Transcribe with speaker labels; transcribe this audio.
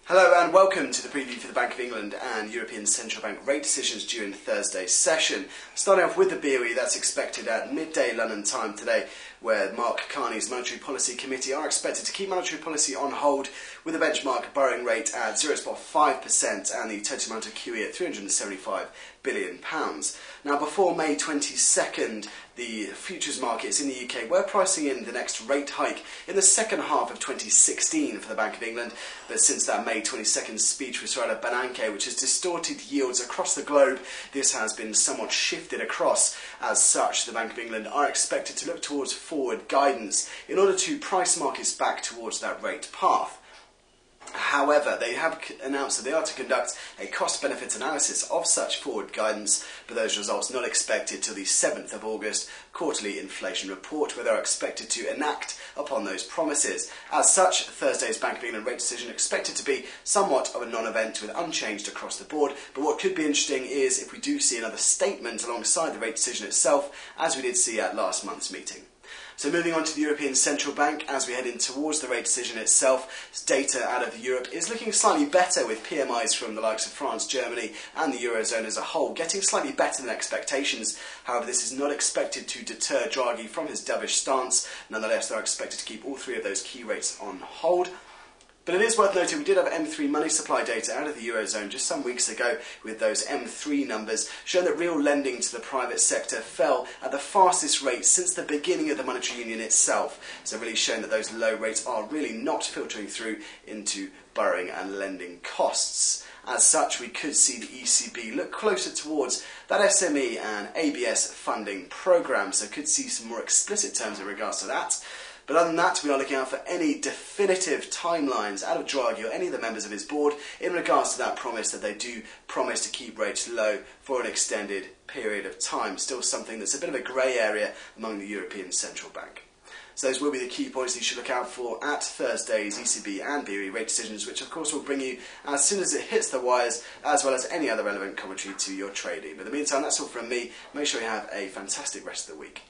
Speaker 1: Hello and welcome to the preview for the Bank of England and European Central Bank rate decisions during Thursday's session. Starting off with the BoE, that's expected at midday London time today, where Mark Carney's Monetary Policy Committee are expected to keep monetary policy on hold with the benchmark borrowing rate at 0.5% and the total amount of QE at £375 billion. Now, before May 22nd, the futures markets in the UK were pricing in the next rate hike in the second half of 2016 for the Bank of England, but since that May 22nd speech with Sir Bernanke, which has distorted yields across the globe, this has been somewhat shifted across. As such, the Bank of England are expected to look towards forward guidance in order to price markets back towards that rate path. However, they have announced that they are to conduct a cost-benefit analysis of such forward guidance, but those results not expected till the 7th of August quarterly inflation report, where they are expected to enact upon those promises. As such, Thursday's Bank of England rate decision expected to be somewhat of a non-event with unchanged across the board, but what could be interesting is if we do see another statement alongside the rate decision itself, as we did see at last month's meeting. So moving on to the European Central Bank, as we head in towards the rate decision itself, data out of Europe is looking slightly better, with PMIs from the likes of France, Germany and the Eurozone as a whole getting slightly better than expectations. However, this is not expected to deter Draghi from his dovish stance. Nonetheless, they are expected to keep all three of those key rates on hold. But it is worth noting we did have M3 money supply data out of the Eurozone just some weeks ago, with those M3 numbers showing that real lending to the private sector fell at the fastest rate since the beginning of the monetary union itself. So really showing that those low rates are really not filtering through into borrowing and lending costs. As such, we could see the ECB look closer towards that SME and ABS funding programme, so could see some more explicit terms in regards to that. But other than that, we are looking out for any definitive timelines out of Draghi or any of the members of his board in regards to that promise that they do promise to keep rates low for an extended period of time. Still something that's a bit of a grey area among the European Central Bank. So those will be the key points that you should look out for at Thursday's ECB and BoE rate decisions, which of course will bring you as soon as it hits the wires, as well as any other relevant commentary to your trading. But in the meantime, that's all from me. Make sure you have a fantastic rest of the week.